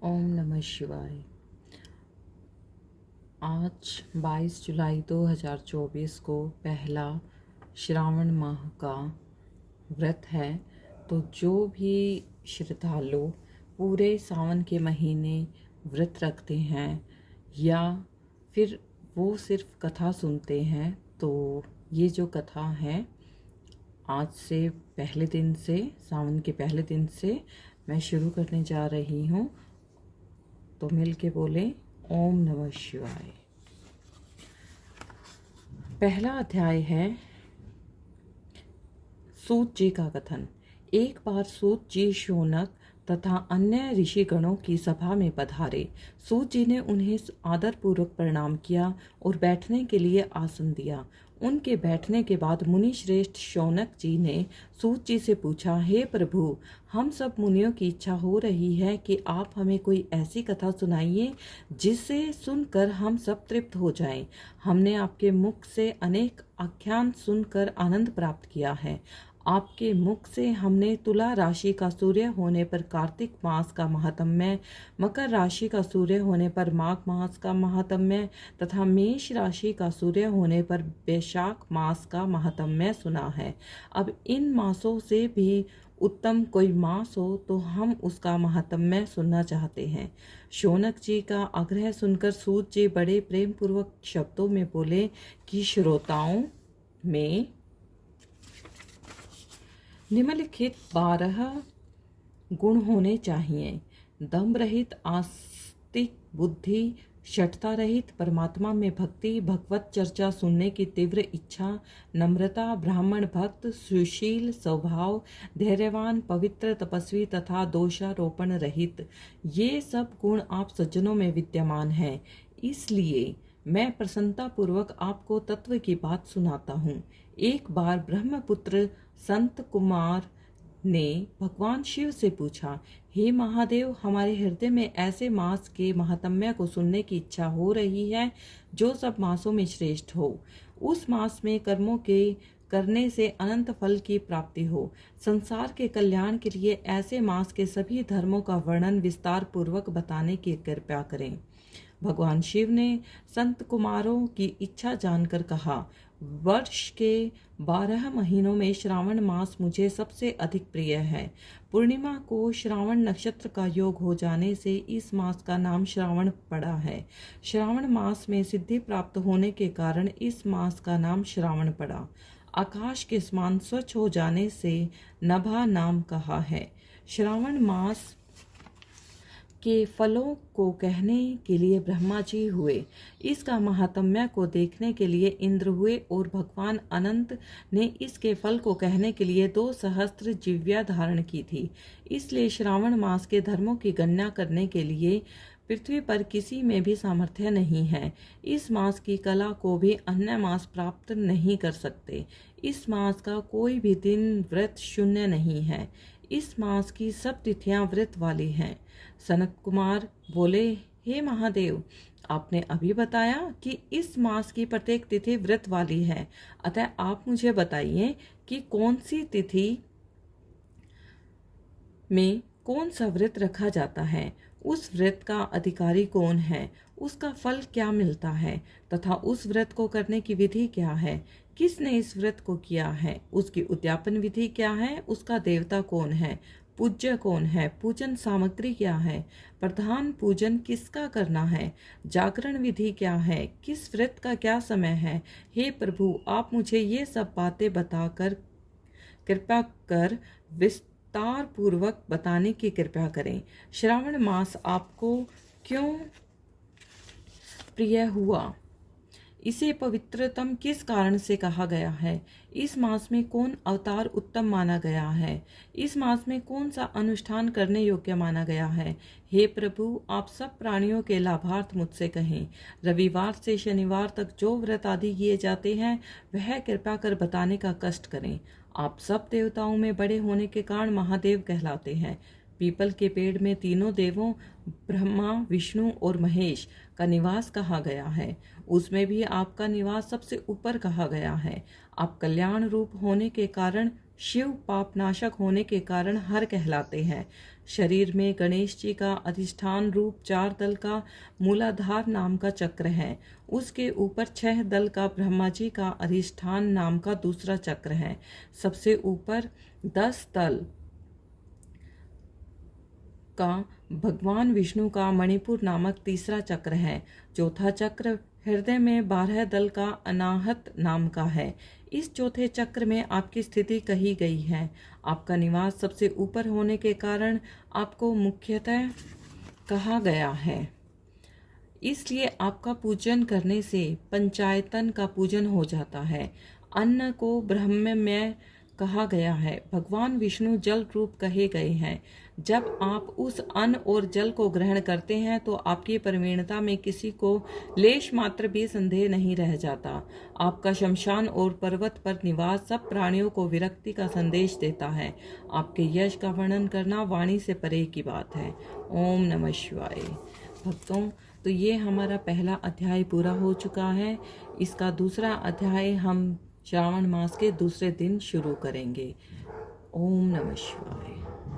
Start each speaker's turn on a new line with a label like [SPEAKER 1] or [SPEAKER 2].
[SPEAKER 1] ओम नमः शिवाय। आज 22 जुलाई 2024 को पहला श्रावण माह का व्रत है। तो जो भी श्रद्धालु पूरे सावन के महीने व्रत रखते हैं या फिर वो सिर्फ कथा सुनते हैं, तो ये जो कथा है आज से पहले दिन से, सावन के पहले दिन से मैं शुरू करने जा रही हूँ। तो मिल के बोले ओम नमः शिवाय। पहला अध्याय है सूत जी का कथन। एक बार सूत जी शौनक तथा अन्य ऋषिगणों की सभा में पधारे। सूत जी ने उन्हें आदरपूर्वक प्रणाम किया और बैठने के लिए आसन दिया। उनके बैठने के बाद मुनि श्रेष्ठ शौनक जी ने सूत जी से पूछा, हे प्रभु, हम सब मुनियों की इच्छा हो रही है कि आप हमें कोई ऐसी कथा सुनाइए जिसे सुनकर हम सब तृप्त हो जाएं। हमने आपके मुख से अनेक आख्यान सुनकर आनंद प्राप्त किया है। आपके मुख से हमने तुला राशि का सूर्य होने पर कार्तिक मास का महात्म्य, मकर राशि का सूर्य होने पर माघ मास का महात्म्य तथा मेष राशि का सूर्य होने पर वैशाख मास का महात्म्य सुना है। अब इन मासों से भी उत्तम कोई मास हो तो हम उसका महात्म्य सुनना चाहते हैं। शौनक जी का आग्रह सुनकर सूत जी बड़े प्रेम पूर्वक शब्दों में बोले कि श्रोताओं में निम्नलिखित 12 गुण होने चाहिए। दम्भ रहित आस्तिक बुद्धि, शठता रहित, परमात्मा में भक्ति, भगवत चर्चा सुनने की तीव्र इच्छा, नम्रता, ब्राह्मण भक्त, सुशील स्वभाव, धैर्यवान, पवित्र, तपस्वी तथा दोषारोपण रहित। ये सब गुण आप सज्जनों में विद्यमान हैं। इसलिए मैं प्रसन्नता पूर्वक आपको तत्व की बात सुनाता हूँ। एक बार ब्रह्मपुत्र संत कुमार ने भगवान शिव से पूछा, हे महादेव, हमारे हृदय में ऐसे मास के महात्म्य को सुनने की इच्छा हो रही है जो सब मासों में श्रेष्ठ हो। उस मास में कर्मों के करने से अनंत फल की प्राप्ति हो। संसार के कल्याण के लिए ऐसे मास के सभी धर्मों का वर्णन विस्तार पूर्वक बताने की कृपा करें। भगवान शिव ने संत कुमारों की इच्छा जानकर कहा, वर्ष के 12 महीनों में श्रावण मास मुझे सबसे अधिक प्रिय है। पूर्णिमा को श्रावण नक्षत्र का योग हो जाने से इस मास का नाम श्रावण पड़ा है। श्रावण मास में सिद्धि प्राप्त होने के कारण इस मास का नाम श्रावण पड़ा। आकाश के समान स्वच्छ हो जाने से नभा नाम कहा है। श्रावण मास के फलों को कहने के लिए ब्रह्मा जी हुए। इसका महात्म्य को देखने के लिए इंद्र हुए और भगवान अनंत ने इसके फल को कहने के लिए 2 सहस्त्र जिह्वा धारण की थी। इसलिए श्रावण मास के धर्मों की गणना करने के लिए पृथ्वी पर किसी में भी सामर्थ्य नहीं है। इस मास की कला को भी अन्य मास प्राप्त नहीं कर सकते। इस मास का कोई भी दिन व्रत शून्य नहीं है। इस मास की सब तिथियां व्रत वाली हैं। सनत कुमार बोले, हे महादेव, आपने अभी बताया कि इस मास की प्रत्येक तिथि व्रत वाली है, अतः आप मुझे बताइए कि कौन सी तिथि में कौन सा व्रत रखा जाता है, उस व्रत का अधिकारी कौन है, उसका फल क्या मिलता है तथा उस व्रत को करने की विधि क्या है, किसने इस व्रत को किया है, उसकी उद्यापन विधि क्या है, उसका देवता कौन है, पूज्य कौन है, पूजन सामग्री क्या है, प्रधान पूजन किसका करना है, जागरण विधि क्या है, किस व्रत का क्या समय है। हे प्रभु, आप मुझे ये सब बातें बताकर कृपा कर विस्तार पूर्वक बताने की कृपा करें। श्रावण मास आपको क्यों प्रिय हुआ, इसे पवित्रतम किस कारण से कहा गया है, इस मास में कौन अवतार उत्तम माना गया है, इस मास में कौन सा अनुष्ठान करने योग्य माना गया है। हे प्रभु, आप सब प्राणियों के लाभार्थ मुझसे कहें। रविवार से शनिवार तक जो व्रत आदि किए जाते हैं वह कृपा कर बताने का कष्ट करें। आप सब देवताओं में बड़े होने के कारण महादेव कहलाते हैं। पीपल के पेड़ में तीनों देवों ब्रह्मा, विष्णु और महेश का निवास कहा गया है। उसमें भी आपका निवास सबसे ऊपर कहा गया है। आप कल्याण रूप होने के कारण शिव, पाप नाशक होने के कारण हर कहलाते हैं। शरीर में गणेश जी का अधिष्ठान रूप 4 दल का मूलाधार नाम का चक्र है। उसके ऊपर 6 दल का ब्रह्मा जी का अधिष्ठान नाम का दूसरा चक्र है। सबसे ऊपर 10 दल का भगवान विष्णु का मणिपुर नामक तीसरा चक्र है। चौथा चक्र हृदय में 12 दल का अनाहत नाम का है। इस चौथे चक्र में आपकी स्थिति कही गई है। आपका निवास सबसे ऊपर होने के कारण आपको मुख्यतः कहा गया है। इसलिए आपका पूजन करने से पंचायतन का पूजन हो जाता है। अन्न को ब्रह्ममय कहा गया है। भगवान विष्णु जल रूप कहे गए हैं। जब आप उस अन्न और जल को ग्रहण करते हैं तो आपकी प्रवीणता में किसी को लेश मात्र भी संदेह नहीं रह जाता। आपका शमशान और पर्वत पर निवास सब प्राणियों को विरक्ति का संदेश देता है। आपके यश का वर्णन करना वाणी से परे की बात है। ओम नमः शिवाय। भक्तों, तो ये हमारा पहला अध्याय पूरा हो चुका है। इसका दूसरा अध्याय हम श्रावण मास के दूसरे दिन शुरू करेंगे। ओम नमः शिवाय।